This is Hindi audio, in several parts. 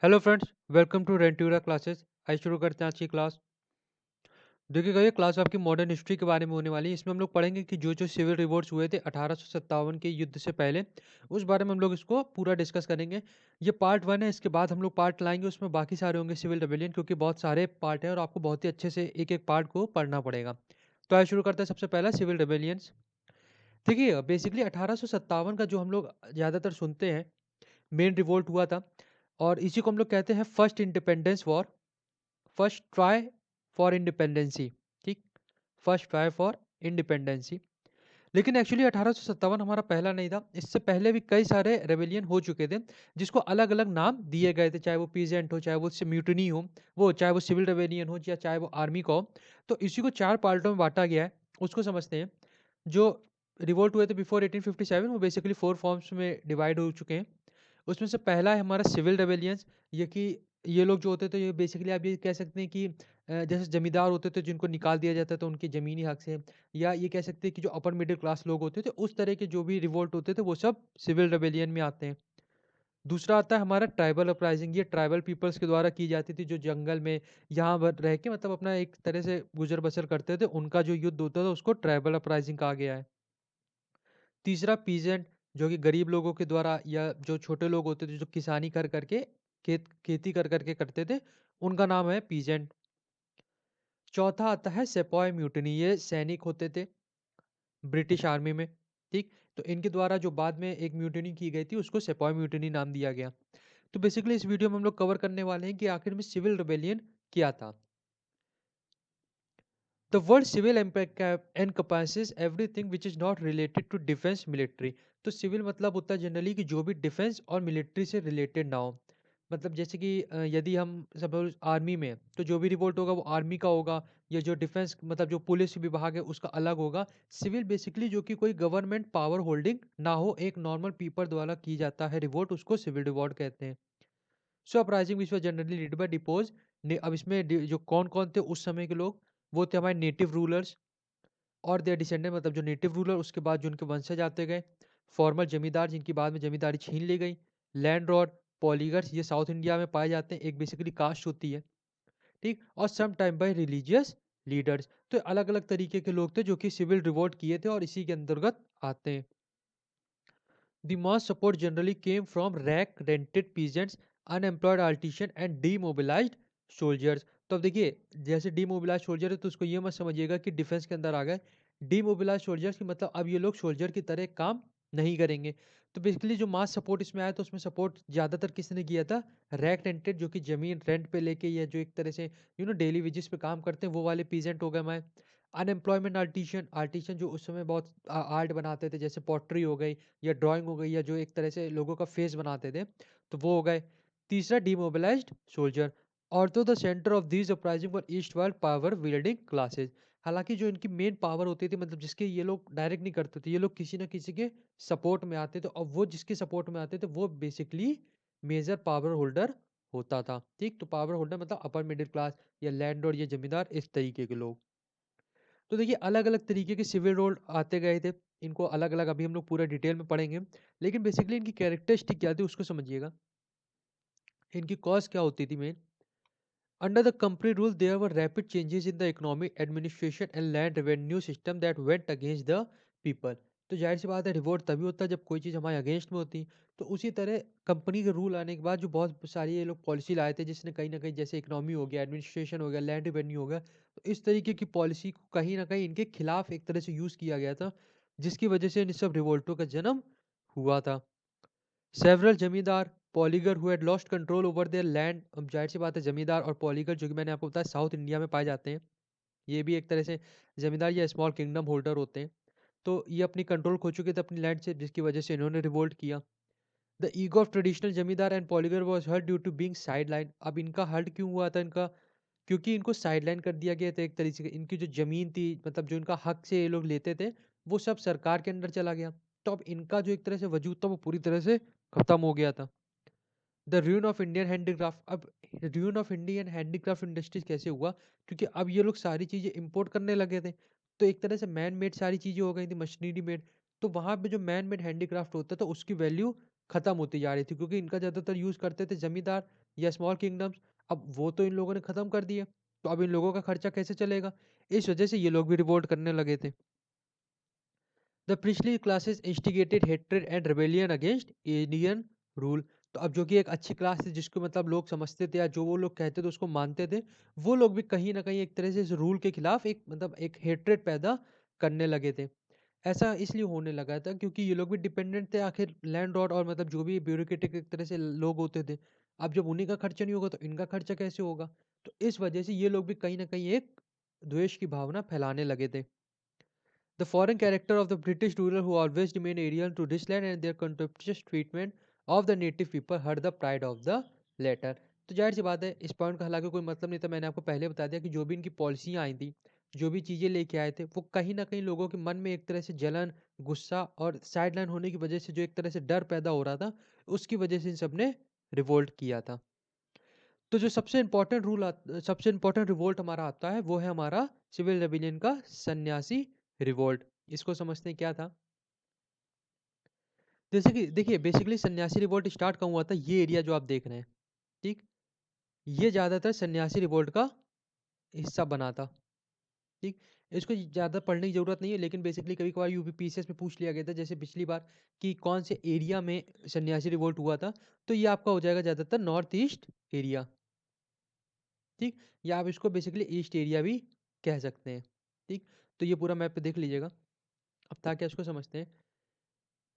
हेलो फ्रेंड्स, वेलकम टू रेंटूरा क्लासेस। आइए शुरू करते हैं आज की क्लास। देखिएगा, ये क्लास आपकी मॉडर्न हिस्ट्री के बारे में होने वाली है। इसमें हम लोग पढ़ेंगे कि जो जो सिविल रिवॉल्ट्स हुए थे 1857 के युद्ध से पहले, उस बारे में हम लोग इसको पूरा डिस्कस करेंगे। ये पार्ट वन है। इसके बाद हम लोग पार्ट लाएंगे, उसमें बाकी सारे होंगे सिविल रिबेलियन, क्योंकि बहुत सारे पार्ट हैं और आपको बहुत ही अच्छे से एक एक पार्ट को पढ़ना पड़ेगा। तो आइए शुरू करते हैं। सबसे पहला सिविल रिबेलियंस। देखिए, बेसिकली 1857 का जो हम लोग ज़्यादातर सुनते हैं, मेन रिवोल्ट हुआ था और इसी को हम लोग कहते हैं first independence war, first try for independency. ठीक, फर्स्ट ट्राई फॉर इंडिपेंडेंसी। लेकिन एक्चुअली 1857 हमारा पहला नहीं था। इससे पहले भी कई सारे रेबेलियन हो चुके थे, जिसको अलग अलग नाम दिए गए थे, चाहे वो पीजेंट हो, चाहे वो म्यूटनी हो, वो चाहे वो सिविल रेबेलियन हो, या चाहे वो आर्मी का हो। तो इसी को चार पार्टों में बांटा गया है। उसको समझते हैं। जो रिवोल्ट हुए थे बिफोर 1857, वो बेसिकली फोर फॉर्म्स में डिवाइड हो चुके हैं। उसमें से पहला है हमारा सिविल रेबेलियंस। ये कि ये लोग जो होते थे, ये बेसिकली आप ये कह सकते हैं कि जैसे जमींदार होते थे जिनको निकाल दिया जाता था उनके ज़मीनी हक से, या ये कह सकते हैं कि जो अपर मिडिल क्लास लोग होते थे, उस तरह के जो भी रिवोल्ट होते थे वो सब सिविल रेबेलियन में आते हैं। दूसरा आता है हमारा ट्राइबल अपराइजिंग। ये ट्राइबल पीपल्स के द्वारा की जाती थी, जो जंगल में यहाँ पर रह के मतलब अपना एक तरह से गुजर बसर करते थे। उनका जो युद्ध होता था उसको ट्राइबल अपराइजिंग कहा गया है। तीसरा पीजेंट, जो कि गरीब लोगों के द्वारा या जो छोटे लोग होते थे जो किसानी कर करके खेती कर करके करते थे, उनका नाम है पीजेंट। चौथा आता है सेपॉय म्यूटिनी। ये सैनिक होते थे ब्रिटिश आर्मी में। ठीक, तो इनके द्वारा जो बाद में एक म्यूटिनी की गई थी उसको सेपॉय म्यूटिनी नाम दिया गया। तो बेसिकली इस वीडियो में हम लोग कवर करने वाले हैं कि आखिर में सिविल रिबेलियन क्या था। The word civil encompasses everything which is not related to defense military। तो सिविल मतलब होता है जनरली कि जो भी डिफेंस और मिलिट्री से रिलेटेड ना हो। मतलब जैसे कि यदि हम सपोज आर्मी में, तो जो भी रिवोल्ट होगा वो आर्मी का होगा, या जो डिफेंस मतलब जो पुलिस विभाग है उसका अलग होगा। सिविल बेसिकली जो कि कोई गवर्नमेंट पावर होल्डिंग ना हो, एक नॉर्मल पीपल द्वारा की जाता है रिवोल्ट, उसको सिविल रिवोल्ट कहते हैं। So uprising which was generally lead by deposed. अब इसमें जो कौन कौन थे उस समय के लोग, वो थे हमारे नेटिव रूलर्स और देयर डिसेंडेंट, मतलब जो नेटिव रूलर, उसके बाद जो उनके वंशज आते गए। फॉर्मल जमींदार, जिनकी बाद में जमींदारी छीन ली गई। लैंड लॉर्ड, पॉलीगर्स, ये साउथ इंडिया में पाए जाते हैं, एक बेसिकली कास्ट होती है। ठीक, और some time by religious leaders. तो अलग अलग तरीके के लोग थे जो कि सिविल रिवोल्ट किए थे और इसी के अंतर्गत आते हैं। The mass support generally came from rack-rented peasants, unemployed artisans and demobilized soldiers। तो अब देखिए, जैसे डीमोबिलाइज सोल्जर है तो उसको ये मत समझिएगा कि डिफेंस के अंदर आ गए। डीमोबिलाइज सोल्जर्स की मतलब अब ये लोग सोल्जर की तरह काम नहीं करेंगे। तो बेसिकली जो मास सपोर्ट इसमें आया, तो उसमें सपोर्ट ज़्यादातर किसने किया था? रैक रेंटेड, जो कि ज़मीन रेंट पे लेके, या जो एक तरह से डेली वेजेस पे काम करते हैं, वो वाले पीजेंट हो गए हमारे। अनएम्प्लॉयमेंट आर्टिशन, आर्टिशन जो उस समय बहुत आर्ट बनाते थे, जैसे पॉटरी हो गई या ड्राइंग हो गई, या जो एक तरह से लोगों का फेस बनाते थे, तो वो हो गए। तीसरा डीमोबिलाइज्ड सोल्जर। और तो the centre of these uprising for east world power building classes. हालांकि जो इनकी मेन पावर होती थी, मतलब जिसके ये लोग डायरेक्ट नहीं करते थे, ये लोग किसी ना किसी के सपोर्ट में आते थे, और वो जिसके सपोर्ट में आते थे वो बेसिकली मेजर पावर होल्डर होता था। ठीक, तो पावर होल्डर मतलब अपर मिडिल क्लास या लैंड या जमींदार, इस तरीके के लोग। तो देखिए, अलग अलग तरीके के सिविल रोल आते गए थे। इनको अलग अलग अभी हम लोग पूरा डिटेल में पढ़ेंगे, लेकिन बेसिकली इनकी कैरेक्टरिस्टिक क्या थी उसको समझिएगा। इनकी कॉज क्या होती थी main? Under the company rule there were rapid changes in the economic administration and land revenue system that went against the people. तो जाहिर सी बात है, रिवोल्ट तभी होता है जब कोई चीज़ हमारे अगेंस्ट में होती। तो उसी तरह कंपनी के रूल आने के बाद जो बहुत सारी ये लोग पॉलिसी लाए थे, जिसने कहीं ना कहीं, जैसे इकोनॉमी हो गया, एडमिनिस्ट्रेशन हो गया, लैंड रेवेन्यू हो गया, तो इस तरीके की पॉलिसी को कहीं ना कहीं इनके खिलाफ एक तरह से यूज़ किया गया था, जिसकी वजह से इन सब रिवोल्टों का जन्म हुआ था। Several zamindar poligar who had lost control over their land. अब जाहिर सी बात है, जमींदार और पॉलीगर जो कि मैंने आपको बताया साउथ इंडिया में पाए जाते हैं, ये भी एक तरह से जमींदार या स्मॉल किंगडम होल्डर होते हैं। तो ये अपनी कंट्रोल खो चुके थे अपनी लैंड से, जिसकी वजह से इन्होंने रिवोल्ट किया। The ego of traditional zamindar and poligar was hurt due to being side line. अब इनका हर्ट क्यों हुआ था? इनका क्योंकि इनको साइडलाइन कर दिया गया था एक तरीके से। इनकी जो ज़मीन थी, मतलब जो इनका हक से ये लोग लेते थे, वो सब सरकार के अंडर चला गया। तो अब इनका जो एक तरह से वजूद था वो पूरी तरह से खत्म हो गया था। The ruin of Indian handicraft. अब ruin of Indian handicraft industries कैसे हुआ? क्योंकि अब ये लोग सारी चीज़ें इंपोर्ट करने लगे थे, तो एक तरह से मैन मेड सारी चीज़ें हो गई थी, मशीनरी मेड। तो वहाँ पे जो मैन मेड हैंडीक्राफ्ट होता था उसकी वैल्यू खत्म होती जा रही थी, क्योंकि इनका ज़्यादातर यूज़ करते थे ज़मींदार या स्मॉल किंगडम्स। अब वो तो इन लोगों ने ख़त्म कर दिए, तो अब इन लोगों का खर्चा कैसे चलेगा? इस वजह से ये लोग भी रिवोल्ट करने लगे थे। The priestly classes instigated hatred and rebellion against Indian rule। तो अब जो कि एक अच्छी क्लास थी, जिसको मतलब लोग समझते थे या जो वो लोग कहते थे उसको मानते थे, वो लोग भी कहीं ना कहीं एक तरह से इस रूल के खिलाफ एक मतलब एक हेट्रेड पैदा करने लगे थे। ऐसा इसलिए होने लगा था क्योंकि ये लोग भी डिपेंडेंट थे आखिर लैंड लॉर्ड और मतलब जो भी ब्यूरोक्रेटिक एक तरह से लोग होते थे। अब जब उन्हीं का खर्चा नहीं होगा तो इनका खर्चा कैसे होगा? तो इस वजह से ये लोग भी कहीं ना कहीं एक द्वेष की भावना फैलाने लगे थे। The foreign character of the British ruler who always remained alien to this land and their contemptuous treatment of the native people hurt the pride of the latter। तो जाहिर सी बात है, इस पॉइंट का हालांकि कोई मतलब नहीं था। मैंने आपको पहले बता दिया कि जो भी इनकी पॉलिसियाँ आई थी, जो भी चीज़ें लेके आए थे, वो कहीं ना कहीं लोगों के मन में एक तरह से जलन, गुस्सा और साइडलाइन होने की वजह से जो एक तरह से डर पैदा हो रहा था, उसकी वजह से इन सब ने रिवोल्ट किया था। तो जो सबसे इम्पोर्टेंट रिवोल्ट हमारा आता है, वो है हमारा सिविल रेबिलियन का सन्यासी रिवोल्ट। इसको समझते हैं क्या था? जैसे कि देखिए, बेसिकली सन्यासी रिवोल्ट स्टार्ट कहाँ हुआ था? ये एरिया जो आप देख रहे हैं, ठीक, ये ज्यादातर सन्यासी रिवोल्ट का हिस्सा बना था। ठीक, इसको ज्यादा पढ़ने की जरूरत नहीं है, लेकिन बेसिकली कभी कभार यूपीपीसीएस में पूछ लिया गया था, जैसे पिछली बार कि कौन से एरिया में सन्यासी रिवोल्ट हुआ था। तो ये आपका हो जाएगा ज्यादातर नॉर्थ ईस्ट एरिया। ठीक, या आप इसको बेसिकली ईस्ट एरिया भी कह सकते हैं। ठीक, तो ये पूरा मैप पे देख लीजिएगा। अब ताकि इसको समझते हैं।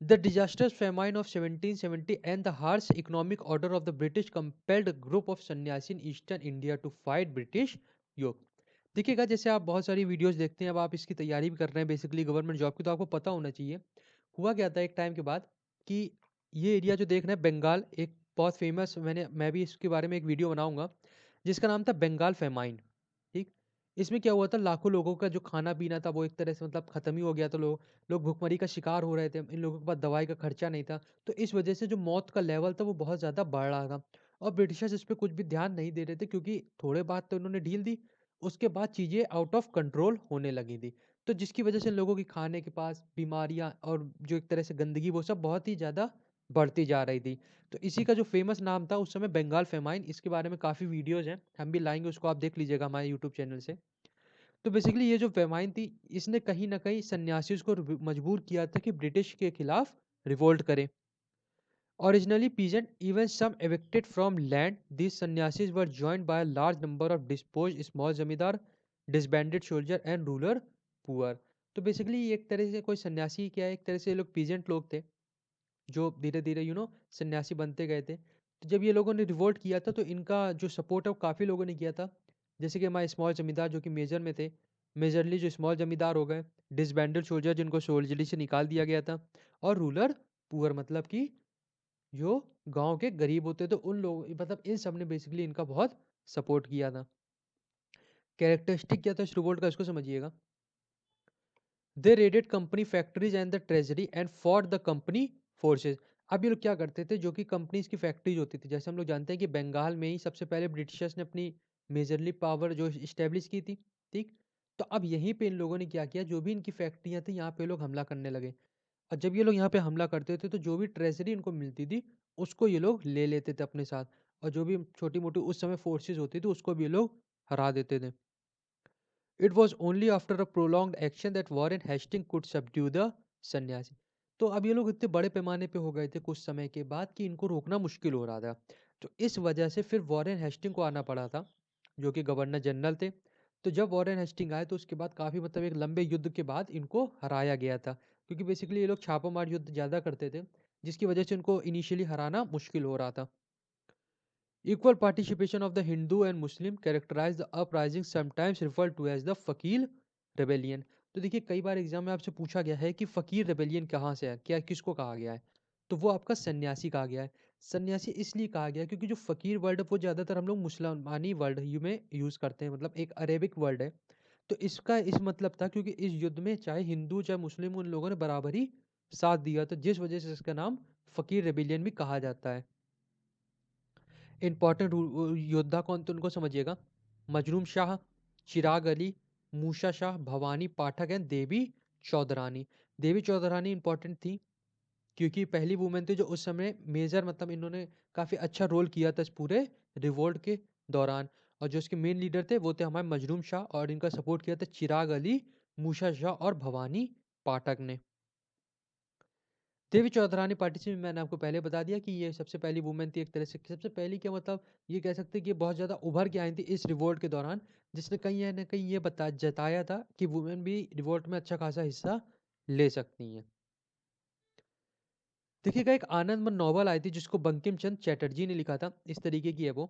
The disastrous famine of 1770 and the harsh economic order of the British compelled a group of सन्यासी in eastern India to fight British yoke। देखिएगा, जैसे आप बहुत सारी वीडियोस देखते हैं, अब आप इसकी तैयारी भी कर रहे हैं बेसिकली गवर्नमेंट जॉब की, तो आपको पता होना चाहिए हुआ क्या था एक टाइम के बाद कि ये एरिया जो देख रहे हैं बंगाल, एक बहुत फेमस, मैं भी इसके बारे में एक वीडियो बनाऊंगा जिसका नाम था बंगाल फेमाइन। ठीक, इसमें क्या हुआ था, लाखों लोगों का जो खाना पीना था वो एक तरह से मतलब खत्म ही हो गया था। लोग भुखमरी का शिकार हो रहे थे, इन लोगों के पास दवाई का खर्चा नहीं था। तो इस वजह से जो मौत का लेवल था वो बहुत ज़्यादा बढ़ रहा था, और ब्रिटिशर्स इस पे कुछ भी ध्यान नहीं दे रहे थे, क्योंकि थोड़े बाद तो इन्होंने ढील दी, उसके बाद चीज़ें आउट ऑफ कंट्रोल होने लगी थी। तो जिसकी वजह से इन लोगों की खाने के पास बीमारियां और जो एक तरह से गंदगी, वो सब बहुत ही ज़्यादा बढ़ती जा रही थी। तो इसी का जो फेमस नाम था उस समय बंगाल फेमाइन। इसके बारे में काफ़ी वीडियोज़ हैं, हम भी लाएंगे, उसको आप देख लीजिएगा हमारे यूट्यूब चैनल से। तो बेसिकली ये जो फेमाइन थी, इसने कहीं न कहीं सन्यासियों को मजबूर किया था कि ब्रिटिश के खिलाफ रिवोल्ट करें। Originally peasant, even some evicted from land, these sannyasis were joined by a large number of dispossessed small zamindar, disbanded soldier and ruler poor। तो बेसिकली एक तरह से कोई सन्यासी क्या है, एक तरह से ये लोग पीजेंट लोग थे जो धीरे धीरे सन्यासी बनते गए थे। तो जब ये लोगों ने रिवोल्ट किया था तो इनका जो सपोर्ट है वो काफ़ी लोगों ने किया था। जैसे कि हमारे स्मॉल जमींदार जो कि मेजर में थे, मेजरली जो स्मॉल जमींदार हो गए, डिसबैंडेड सोल्जर जिनको सोल्जरी से निकाल दिया गया था, और रूलर पुअर मतलब कि जो गांव के गरीब होते थे उन लोग, मतलब इन सब ने बेसिकली इनका बहुत सपोर्ट किया था। कैरेक्टरिस्टिक क्या था इस रिवोल्ट का, इसको समझिएगा। They raided company factories and the treasury and for the company forces. अब ये लोग क्या करते थे, जो कि कंपनीज की फैक्ट्रीज होती थी, जैसे हम लोग जानते हैं कि बंगाल में ही सबसे पहले ब्रिटिशर्स ने अपनी मेजरली पावर जो इस्टेब्लिश की थी। ठीक, तो अब यहीं पे इन लोगों ने क्या किया, जो भी इनकी फैक्ट्रियां थी यहाँ पे लोग हमला करने लगे। और जब ये लोग यहाँ पे हमला करते थे तो जो भी ट्रेजरी इनको मिलती थी उसको ये लोग ले लेते थे अपने साथ, और जो भी छोटी मोटी उस समय फोर्सेज होती थी उसको भी ये लोग हरा देते थे। It was only after a prolonged action that Warren Hastings could subdue the सन्यासी। तो अब ये लोग इतने बड़े पैमाने पे हो गए थे कुछ समय के बाद कि इनको रोकना मुश्किल हो रहा था। तो इस वजह से फिर वॉरेन हेस्टिंग को आना पड़ा था, जो कि गवर्नर जनरल थे। तो जब वॉरेन हेस्टिंग आए तो उसके बाद काफ़ी मतलब एक लंबे युद्ध के बाद इनको हराया गया था, क्योंकि बेसिकली ये लोग छापा मार युद्ध ज़्यादा करते थे, जिसकी वजह से इनको इनिशियली हराना मुश्किल हो रहा था। Equal participation of the Hindu and Muslim characterized the uprising, sometimes referred to as the फकीर रेबेलियन। तो देखिए, कई बार एग्जाम में आपसे पूछा गया है कि फकीर रेबेलियन कहाँ से है, क्या किसको कहा गया है, तो वो आपका सन्यासी कहा गया है। सन्यासी इसलिए कहा गया है क्योंकि जो फकीर वर्ड है वो ज़्यादातर हम लोग मुसलमानी वर्ड में यूज़ करते हैं, मतलब एक अरेबिक वर्ड है। तो इसका इस मतलब था क्योंकि इस युद्ध में चाहे हिंदू चाहे मुस्लिम उन लोगों ने बराबर ही साथ दिया, तो जिस वजह से इसका नाम फकीर रेबेलियन भी कहा जाता है। इंपॉर्टेंट योद्धा कौन थे उनको समझिएगा। मजरूम शाह, चिराग अली, मूसा शाह, भवानी पाठक एंड देवी चौधरानी। देवी चौधरानी इंपॉर्टेंट थी क्योंकि पहली वुमेन थी जो उस समय मेजर मतलब इन्होंने काफ़ी अच्छा रोल किया था इस पूरे रिवोल्ट के दौरान। और जो इसके मेन लीडर थे वो थे हमारे मजरूम शाह, और इनका सपोर्ट किया था चिराग अली, मूसा शाह और भवानी पाठक ने। देवी चौधरानी पार्टी से मैंने आपको पहले बता दिया कि ये सबसे पहली वुमेन थी एक तरह से। सबसे पहली क्या मतलब, ये कह सकते हैं कि ये बहुत ज़्यादा उभर के आई थी इस रिवोल्ट के दौरान, जिसने कहीं ना कहीं ये जताया था कि वुमेन भी रिवोल्ट में अच्छा खासा हिस्सा ले सकती हैं। देखिएगा, एक आनंदमन नॉवल आई थी जिसको बंकिम चंद्र चैटर्जी ने लिखा था, इस तरीके की है वो।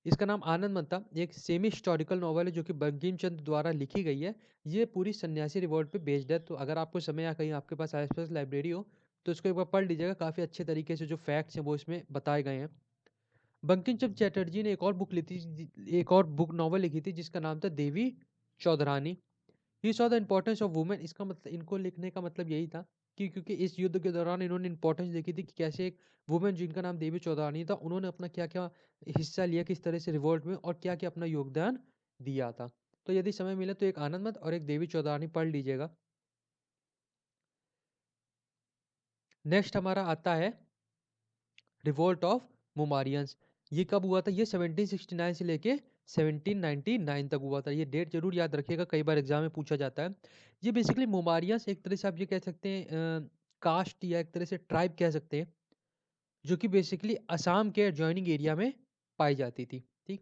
इसका नाम आनंदमन था। ये एक सेमी हिस्टोरिकल नॉवल है जो कि बंकिम चंद्र द्वारा लिखी गई है। ये पूरी सन्यासी रिवॉल्ट पे बेस्ड है। तो अगर आपको समय या कहीं आपके पास आसपास लाइब्रेरी हो तो इसको एक बार पढ़ लीजिएगा। काफ़ी अच्छे तरीके से जो फैक्ट्स हैं वो इसमें बताए गए हैं। बंकिम चंद्र चैटर्जी ने एक और बुक लिखी थी, एक और बुक नॉवल लिखी थी जिसका नाम था Devi Chaudhurani. He saw the importance of women. इसका मतलब इनको लिखने का मतलब यही था कि क्योंकि इस युद्ध के दौरान इन्होंने इंपॉर्टेंस देखी थी कि कैसे एक वुमेन जिनका नाम देवी चौधरानी था, उन्होंने अपना क्या क्या हिस्सा लिया किस तरह से रिवोल्ट में, और क्या क्या अपना योगदान दिया था। तो यदि समय मिले तो एक आनंद मत और एक देवी चौधरानी पढ़ लीजिएगा। नेक्स्ट हमारा आता है रिवोल्ट ऑफ मुमारियंस। ये कब हुआ था? ये 1769 से लेके 1799 तक हुआ था। ये डेट जरूर याद रखिएगा, कई बार एग्जाम में पूछा जाता है। ये बेसिकली मुमारियंस एक तरह से आप ये कह सकते हैं कास्ट या एक तरह से ट्राइब कह सकते हैं, जो कि बेसिकली असम के एडजॉइनिंग एरिया में पाई जाती थी। ठीक,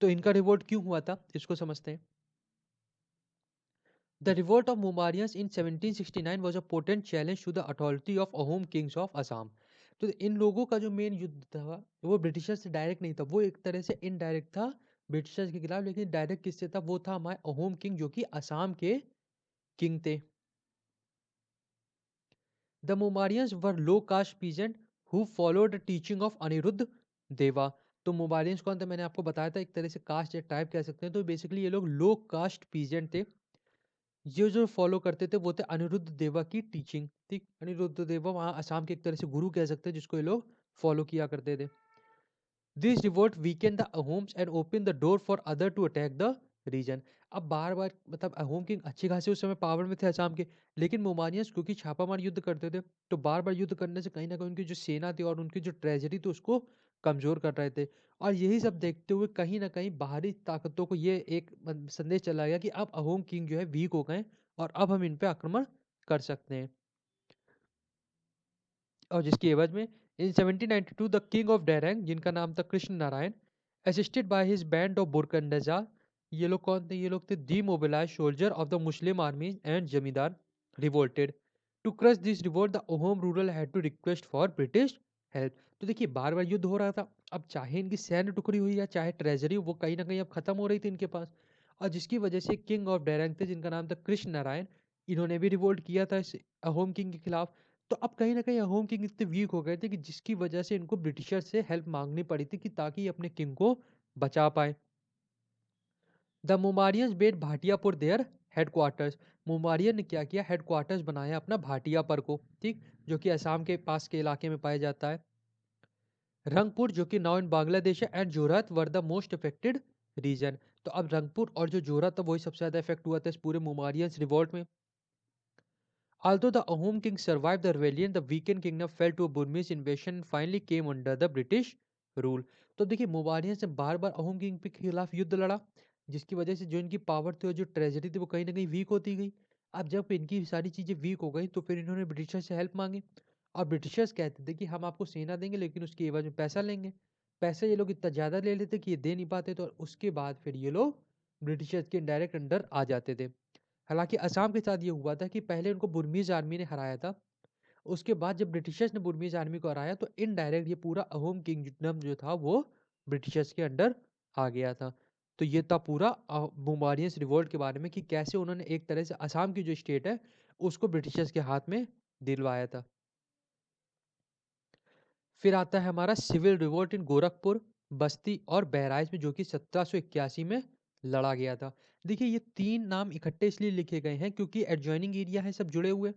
तो इनका रिवोल्ट क्यों हुआ था इसको समझते हैं। The revolt of Moamarians in 1769 was a potent challenge to the authority of Ahom kings of Assam. तो इन लोगों का जो मेन युद्ध था वो ब्रिटिशर से डायरेक्ट नहीं था, वो एक तरह से इनडायरेक्ट था ब्रिटिशर्स के खिलाफ। लेकिन डायरेक्ट किससे था? वो था हमारे अहोम किंग जो कि असम के किंग थे। The Moamarians were low caste peasant who followed the teaching of Aniruddha Deva. तो मोमारियंस कौन थे? मैंने आपको बताया था, एक तरह से कास्ट या टाइप कह सकते हैं। तो बेसिकली ये लोग लो कास्ट पीजेंट थे। ये जो फॉलो करते थे वो थे अनिरुद्ध देवा की टीचिंग। ठीक, अनिरुद्ध देवा वहाँ असम के एक तरह से गुरु कह सकते हैं जिसको ये लोग फॉलो किया करते थे। This revolt weakened the Ahoms and open the door for other to attack the region. अब बार बार मतलब अहोम किंग अच्छे खासे उस समय पावर में थे असम के, लेकिन मोमानियंस क्योंकि छापामार युद्ध करते थे तो बार बार युद्ध करने से कहीं ना कहीं उनकी जो सेना थी और उनकी जो ट्रेजरी थी उसको कमजोर कर रहे थे। और यही सब देखते हुए कहीं ना कहीं बाहरी ताकतों को ये एक संदेश चला गया कि अब अहोम किंग जो है वीक हो गए और अब हम इन पे आक्रमण कर सकते हैं। और जिसकी एवज में in 1792 the king of Darrang जिनका नाम था Krishna Narayan, assisted by his band of burkandaz. ये लोग कौन थे? ये लोग थे demobilise soldier of the Muslim army and zamindar revolted to crush this revolt the Ahom ruler had to request for British help. तो देखिए बार बार युद्ध हो रहा था। अब चाहे इनकी सैन्य टुकड़ी हुई या चाहे ट्रेजरी, वो कहीं ना कहीं अब खत्म हो रही थी इनके पास। और जिसकी वजह से किंग ऑफ डेरेंग थे जिनका नाम था कृष्ण नारायण, इन्होंने भी रिवोल्ट किया था इस अहोम किंग के खिलाफ। तो अब कहीं न कहीं अहोम किंग इतने वीक हो गए थे कि जिसकी वजह से इनको ब्रिटिशर से हेल्प माँगनी पड़ी थी कि ताकि ये अपने किंग को बचा पाएँ। The Moamarians made Bhatiyapur their headquarters. Moamarian ने क्या किया? हेडक्वार्टर्स बनाया अपना भाटियापुर को, ठीक? जो कि असम के पास के इलाके में पाया जाता है। रंगपुर जो कि नाउ इन बांग्लादेश है and Jorhat were the most affected region. तो अब रंगपुर और जो जोरहट था वही सबसे ज़्यादा इफेक्ट हुआ था इस पूरे मोमारियंस रिवॉल्ट में। Although the Ahom king survived the rebellion, the weakened kingdom fell to a Burmese invasion and finally came under the British rule. तो देखिए मोबालियन से बार बार अहोम किंग के खिलाफ युद्ध लड़ा, जिसकी वजह से जो इनकी पावर थी और जो ट्रेजरी थी वो कहीं ना कहीं वीक होती गई। अब जब इनकी सारी चीज़ें वीक हो गई तो फिर इन्होंने ब्रिटिशर से हेल्प मांगी। और ब्रिटिशर्स कहते थे कि हम आपको सेना देंगे लेकिन उसके एवज में पैसा लेंगे। पैसे ये लोग इतना ज़्यादा ले लेते कि ये दे नहीं पाते, तो उसके बाद फिर ये लोग ब्रिटिशर्स के डायरेक्ट अंडर आ जाते थे। हालांकि असम के साथ ये हुआ था कि पहले उनको बुर्मीज आर्मी ने हराया था। उसके बाद जब ब्रिटिशर्स ने बुर्मीज आर्मी को हराया तो इनडायरेक्ट ये पूरा अहोम किंगडम जो था वो ब्रिटिशर्स के अंडर आ गया था। तो ये था पूरा मुमारियंस रिवोल्ट के बारे में कि कैसे उन्होंने एक तरह से असम की जो स्टेट है उसको ब्रिटिशर्स के हाथ में दिलवाया था। फिर आता है हमारा सिविल रिवोल्ट इन गोरखपुर, बस्ती और बहराइच में, जो कि 1781 में लड़ा गया था। देखिए ये तीन नाम इकट्ठे इसलिए लिखे गए हैं क्योंकि एडजॉइनिंग एरिया है, सब जुड़े हुए।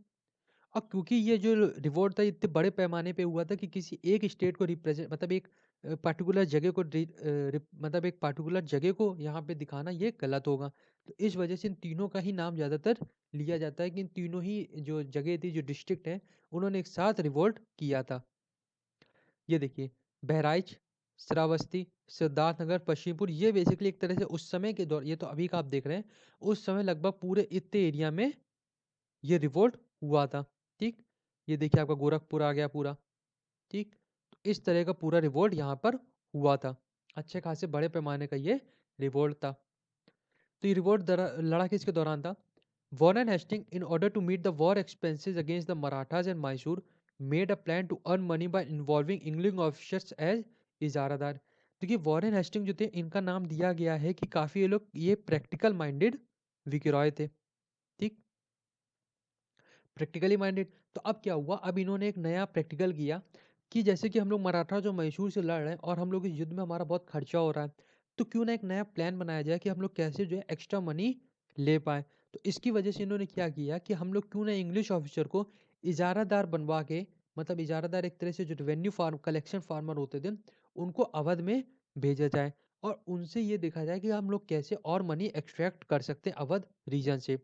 और क्योंकि ये जो रिवोल्ट था इतने बड़े पैमाने पे हुआ था कि किसी एक स्टेट को रिप्रेजेंट मतलब एक पर्टिकुलर जगह को मतलब एक पर्टिकुलर जगह को यहाँ पे दिखाना ये गलत होगा। तो इस वजह से इन तीनों का ही नाम ज़्यादातर लिया जाता है कि इन तीनों ही जो जगह थी, जो डिस्ट्रिक्ट है, उन्होंने एक साथ रिवोल्ट किया था। ये देखिए, बहराइच, श्रावस्ती, सिद्धार्थनगर, पश्चिमपुर, ये बेसिकली एक तरह से उस समय के दौर, ये तो अभी का आप देख रहे हैं, उस समय लगभग पूरे इतने एरिया में ये रिवोल्ट हुआ था। ठीक, ये देखिए आपका गोरखपुर आ गया पूरा। ठीक, तो इस तरह का पूरा रिवोल्ट यहाँ पर हुआ था। अच्छे खासे बड़े पैमाने का ये रिवोल्ट था। तो ये रिवोल्ट लड़ा किसके दौरान था? Warren Hasting, in order to meet the war expenses against the Marathas and Mysore, made a plan to earn money by involving English officers as इजारादार। देखिए वॉरेन हेस्टिंग जो थे, इनका नाम दिया गया है कि काफी ये लोग ये प्रैक्टिकल माइंडेड विकिरॉय थे। ठीक, प्रैक्टिकली माइंडेड। तो अब क्या हुआ, अब इन्होंने एक नया प्रैक्टिकल किया कि जैसे कि हम लोग मराठा जो मैसूर से लड़ रहे हैं और हम लोग इस युद्ध में हमारा बहुत खर्चा हो रहा है, तो क्यों ना एक नया प्लान बनाया जाए कि हम लोग कैसे जो है एक्स्ट्रा मनी ले पाए। तो इसकी वजह से इन्होंने क्या किया कि हम लोग क्यों ना इंग्लिश ऑफिसर को इजारादार बनवा के, मतलब इजारादार एक तरह से जो रेवेन्यू फार्म कलेक्शन फार्मर होते थे, उनको अवध में भेजा जाए और उनसे ये देखा जाए कि हम लोग कैसे और मनी एक्सट्रैक्ट कर सकते हैं अवध रीजन से।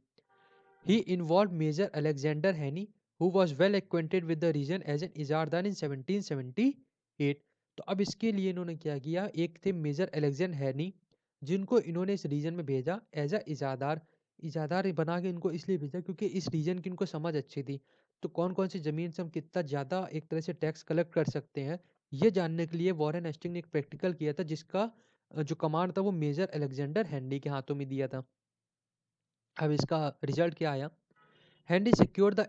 He involved Major Alexander Henny, who was well acquainted with the region as an इजारदार in 1778। तो अब इसके लिए इन्होंने क्या किया, एक थे मेजर अलेक्जेंडर हैनी, जिनको इन्होंने इस रीजन में भेजा एज अ इजादार। इजादार बना के इनको इसलिए भेजा क्योंकि इस रीजन की इनको समझ अच्छी थी। तो कौन कौन सी ज़मीन से हम कितना ज़्यादा एक तरह से टैक्स कलेक्ट कर सकते हैं, ये जानने के लिए वॉरेन हेस्टिंग ने एक प्रैक्टिकल किया था, जिसका जो कमांड था वो मेजर अलेक्जेंडर हैंडी के हाथों में दिया था। अब इसका रिजल्ट क्या आया? Handy secured the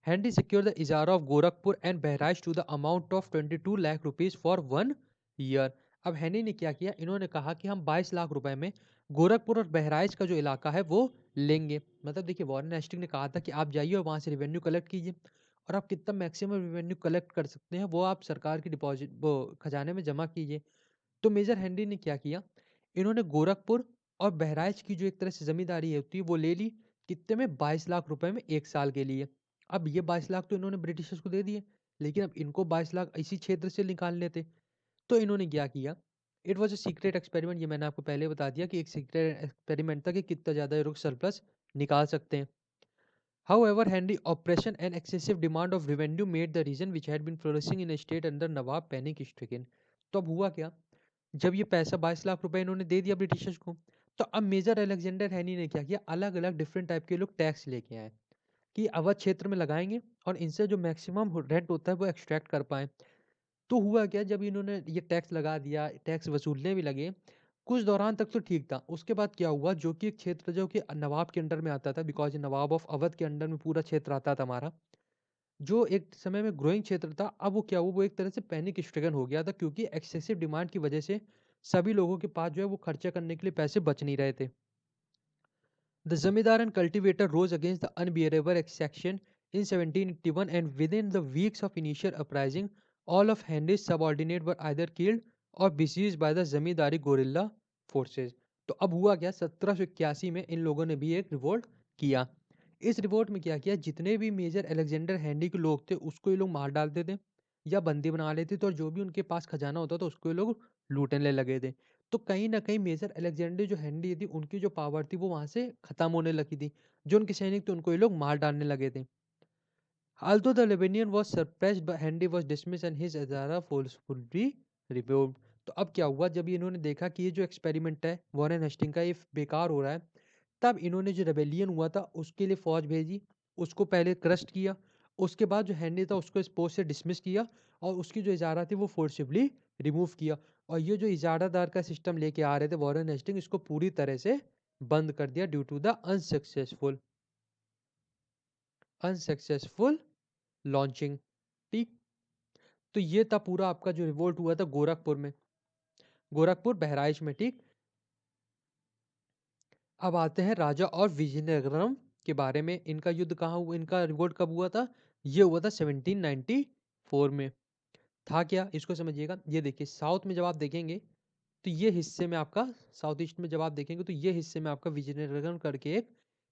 Handy secured the Ijara of Gorakhpur and Bahraj to the amount of 22 lakh rupees for 1 year। अब हैनी ने क्या किया, इन्होंने कहा कि हम 22 लाख रुपए में गोरखपुर और बहराइच का जो इलाका है वो लेंगे। मतलब देखिए वॉरेन हेस्टिंग ने कहा था कि आप जाइए और वहाँ से रिवेन्यू कलेक्ट कीजिए, और आप कितना मैक्सिमम रिवेन्यू कलेक्ट कर सकते हैं वो आप सरकार की डिपॉजिट वो खजाने में जमा कीजिए। तो मेजर हेनरी ने क्या किया, इन्होंने गोरखपुर और बहराइच की जो एक तरह से जमींदारी होती है वो ले ली। कितने में? 22 लाख रुपए में 1 साल के लिए। अब ये 22 लाख तो इन्होंने ब्रिटिशर्स को दे दिए, लेकिन अब इनको 22 लाख इसी क्षेत्र से निकालने थे। तो इन्होंने क्या किया, it was a secret experiment. ये मैंने आपको पहले बता दिया कि एक सीक्रेट एक्सपेरिमेंट था कि कितना ज़्यादा ये लोग सरप्लस निकाल सकते हैं। However, Henry oppression and excessive demand of revenue made the region which had been flourishing in a state under Nawab panic stricken। तो अब हुआ क्या, जब ये पैसा 22 लाख रुपए इन्होंने दे दिया ब्रिटिशर्स को, तो अब मेजर अलेक्जेंडर हैनी ने क्या किया, अलग अलग डिफरेंट टाइप के लोग टैक्स लेके आए कि अवध क्षेत्र में लगाएंगे और इनसे जो मैक्सिमम रेंट होता है वो एक्सट्रैक्ट कर पाए। तो हुआ क्या, जब इन्होंने ये टैक्स लगा दिया, टैक्स वसूलने भी लगे, कुछ दौरान तक तो ठीक था। उसके बाद क्या हुआ, जो कि एक क्षेत्र जो कि नवाब के अंडर में आता था, बिकॉज नवाब ऑफ अवध के अंडर में पूरा क्षेत्र आता था हमारा, जो एक समय में ग्रोइंग क्षेत्र था, अब वो क्या हुआ, वो एक तरह से पैनिक स्ट्रिगन हो गया था, क्योंकि एक्सेसिव डिमांड की वजह से सभी लोगों के पास जो है वो खर्चा करने के लिए पैसे बच नहीं रहे थे। The Zamindar and cultivator rose against the unbearable exaction in 1781, and within the weeks of initial uprising, all of Henry's subordinates were either killed or besieged by the zamindari gorilla forces. तो अब हुआ क्या, 1781 में इन लोगों ने भी एक रिवोल्ट किया। इस रिवोल्ट में क्या किया, जितने भी मेजर अलेक्जेंडर हैंडी के लोग थे उसको ये लोग मार डालते थे या बंदी बना लेते थे, और जो भी उनके पास खजाना होता था उसको ये लोग लूटने लगे थे। तो कहीं न कहीं मेजर अलेक्जेंडर जो हैंडी थी, उनकी जो पावर थी वो वहाँ से खत्म होने लगी थी। जो उनके सैनिक थे उनको ये लोग मार डालने लगे थे। Although the Lebanese was suppressed, but Henry was dismissed and his Azara forcefully revoked। तो अब क्या हुआ, जब ये इन्होंने देखा कि ये जो एक्सपेरिमेंट है वॉरेन हेस्टिंग का ये बेकार हो रहा है, तब इन्होंने जो रेबेलियन हुआ था उसके लिए फौज भेजी, उसको पहले क्रस्ट किया, उसके बाद जो हेनरी था उसको इस पोस्ट से डिसमिस किया, और उसकी जो इजारा थी वो फोर्सिबली रिमूव किया। और ये जो इजारादार का सिस्टम लेके आ रहे थे वॉरेन हेस्टिंग, इसको पूरी तरह से बंद कर दिया due to the unsuccessful launching. ठीक, तो ये था पूरा आपका जो रिवोल्ट हुआ था गोरखपुर में, गोरखपुर बहराइच में। ठीक, अब आते हैं राजा और विजयनगरम के बारे में। इनका युद्ध कहाँ हुआ, इनका रिवोल्ट कब हुआ था? ये हुआ था 1794 में। था क्या, इसको समझिएगा। ये देखिए साउथ में जब आप देखेंगे तो ये हिस्से में आपका, साउथ ईस्ट में जब आप देखेंगे तो ये हिस्से में आपका विजयनगरम करके एक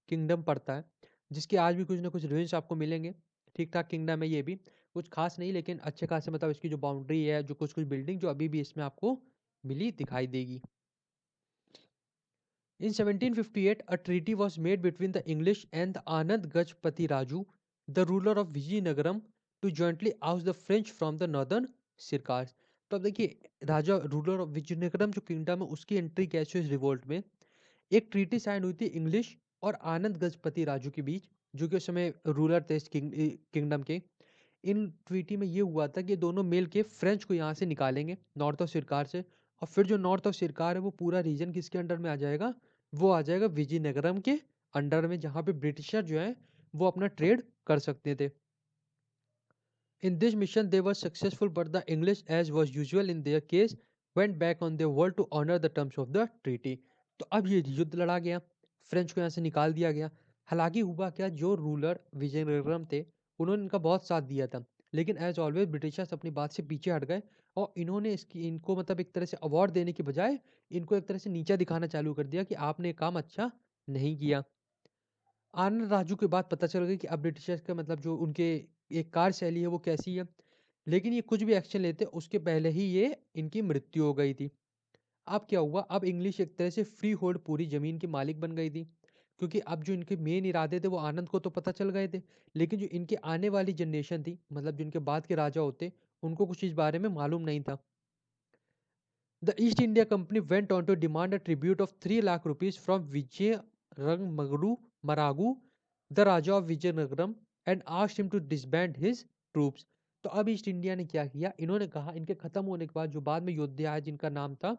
किंगडम पड़ता है, जिसके आज भी कुछ ना कुछ रूइंस आपको मिलेंगे। ठीक ठाक किंगडम है ये भी। कुछ खास नहीं, लेकिन अच्छे खासे मतलब इसकी जो बाउंड्री है, जो कुछ कुछ बिल्डिंग जो अभी भी इसमें आपको मिली दिखाई देगी। In 1758, a treaty was made between the English and the Anand Gajpati Raju, the ruler of Vijayanagaram, to jointly oust the French from the northern Sirkars. तो अब देखिए, राजा रूलर ऑफ विजयनगरम जो किंगडम है उसकी एंट्री कैसे हुई इस रिवोल्ट में। एक ट्रीटी साइन हुई थी इंग्लिश और आनंद गजपति राजू के बीच, जो कि उस समय रूलर थे इस किंगडम के। इन ट्वीटी में ये हुआ था कि दोनों मिल के फ्रेंच को यहाँ से निकालेंगे नॉर्थ ऑफ सिरकार से, और फिर जो नॉर्थ ऑफ सिरकार है वो पूरा रीजन किसके अंडर में आ जाएगा, वो आ जाएगा विजयनगरम के अंडर में, जहाँ पे ब्रिटिशर जो है वो अपना ट्रेड कर सकते थे। In this mission, they were successful, but the English, as was usual in their case, went back on their word to honor the terms of the treaty. तो अब ये युद्ध लड़ा गया, फ्रेंच को यहाँ से निकाल दिया गया। हालांकि हुआ क्या, जो रूलर विजयनगरम थे उन्होंने इनका बहुत साथ दिया था, लेकिन एज ऑलवेज ब्रिटिशर्स अपनी बात से पीछे हट गए, और इन्होंने इसकी इनको मतलब एक तरह से अवार्ड देने के बजाय इनको एक तरह से नीचा दिखाना चालू कर दिया कि आपने काम अच्छा नहीं किया। आनंद राजू के बाद पता चल गया कि अब ब्रिटिशर्स का मतलब जो उनके एक कार्यशैली है वो कैसी है, लेकिन ये कुछ भी एक्शन लेते उसके पहले ही ये इनकी मृत्यु हो गई थी। अब क्या हुआ, अब इंग्लिश एक तरह से फ्री होल्ड पूरी जमीन की मालिक बन गई थी, क्योंकि अब जो इनके मेन इरादे थे वो आनंद को तो पता चल गए थे, लेकिन जो इनके आने वाली जनरेशन थी, मतलब जिनके बाद के राजा होते, उनको कुछ इस बारे में मालूम नहीं था। The East India Company went on to demand a tribute of 3 lakh rupees from Vijay Rangmagru Maragu, the Raja of Vijayanagaram, and asked him to disband his troops. तो अब ईस्ट इंडिया ने क्या किया, इन्होंने कहा इनके खत्म होने के बाद जो बाद में योद्धा आए जिनका नाम था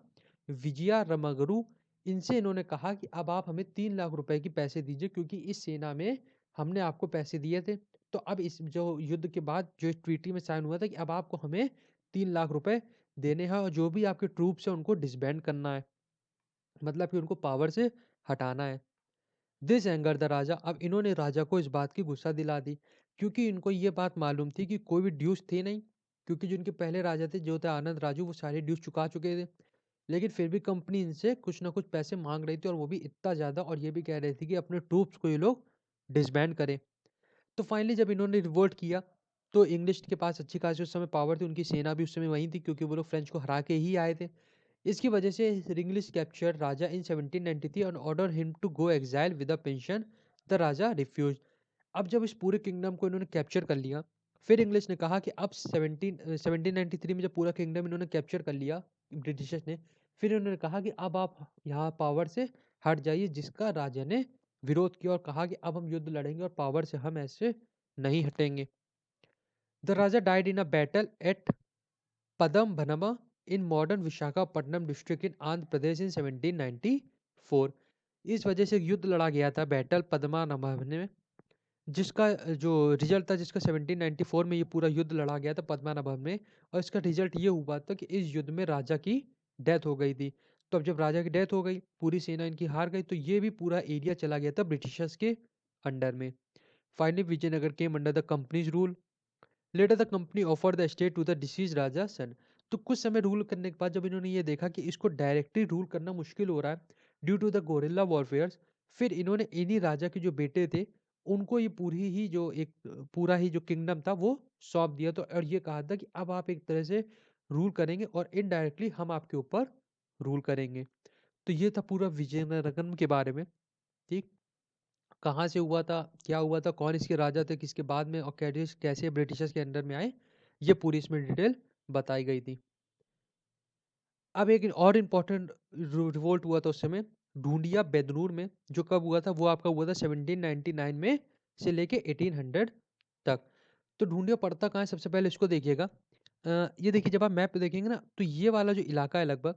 विजया रमगरू, इनसे इन्होंने कहा कि अब आप हमें 3 लाख रुपए की पैसे दीजिए, क्योंकि इस सेना में हमने आपको पैसे दिए थे। तो अब इस जो युद्ध के बाद जो ट्रीटी में साइन हुआ था कि अब आपको हमें 3 लाख रुपए देने हैं, और जो भी आपके ट्रूप्स हैं उनको डिसबैंड करना है, मतलब कि उनको पावर से हटाना है। दिस एंगर द राजा, अब इन्होंने राजा को इस बात की गुस्सा दिला दी, क्योंकि इनको ये बात मालूम थी कि कोई भी ड्यूस थे नहीं, क्योंकि जो इनके पहले राजा थे जो थे आनंद राजू, वो सारे ड्यूस चुका चुके थे, लेकिन फिर भी कंपनी इनसे कुछ ना कुछ पैसे मांग रही थी, और वो भी इतना ज़्यादा, और ये भी कह रही थी कि अपने ट्रूप्स को ये लोग डिसबैंड करें। तो फाइनली जब इन्होंने रिवोल्ट किया, तो इंग्लिश के पास अच्छी खासी उस समय पावर थी, उनकी सेना भी उस समय वहीं थी, क्योंकि वो लोग फ्रेंच को हरा के ही आए थे। इसकी वजह से English capture raja in 1793 and order him to go exile with a pension. The raja refuse. अब जब इस पूरे किंगडम को इन्होंने कैप्चर कर लिया, फिर इंग्लिश ने कहा कि अब 1793 में जब पूरा किंगडम इन्होंने कैप्चर कर लिया ब्रिटिशर्स ने, फिर इन्होंने कहा कि अब आप यहाँ पावर से हट जाइए, जिसका राजा ने विरोध किया और कहा कि अब हम युद्ध लड़ेंगे और पावर से हम ऐसे नहीं हटेंगे। The raja died in a battle at Padam in modern Visakhapatnam district in Andhra Pradesh in 1794। इस वजह से युद्ध लड़ा गया था बैटल पद्मनाभम में, जिसका जो रिजल्ट था, जिसका 1794 में ये पूरा युद्ध लड़ा गया था पद्मनाभम में, और इसका रिजल्ट ये हुआ था कि इस युद्ध में राजा की डेथ हो गई थी। तो अब जब राजा की डेथ हो गई, पूरी सेना इनकी हार गई, तो ये भी पूरा एरिया चला गया था ब्रिटिशर्स के अंडर में। Finally Vizianagaram came under the company's rule. Later the company offer the state to the deceased raja son. तो कुछ समय रूल करने के बाद जब इन्होंने ये देखा कि इसको डायरेक्टली रूल करना मुश्किल हो रहा है due to the guerrilla warfare, फिर इन्होंने इन्हीं राजा के जो बेटे थे उनको ये पूरी ही जो एक पूरा ही जो किंगडम था वो सौंप दिया। तो और ये कहा था कि अब आप एक तरह से रूल करेंगे और इनडायरेक्टली हम आपके ऊपर रूल करेंगे। तो ये था पूरा विजयनगरम के बारे में। ठीक, कहाँ से हुआ था, क्या हुआ था, कौन इसके राजा थे, किसके बाद में, और कैसे कैसे ब्रिटिशर्स के अंडर में आए, ये पूरी इसमें डिटेल बताई गई थी। अब एक और इम्पोर्टेंट रिवोल्ट हुआ था उस समय ढूंढिया बेदनूर में, जो कब हुआ था, वो आपका हुआ था 1799 में से लेके 1800 तक। तो ढूंढिया पड़ता कहाँ है, सबसे पहले इसको देखिएगा। ये देखिए, जब आप मैप पे देखेंगे ना, तो ये वाला जो इलाका है लगभग,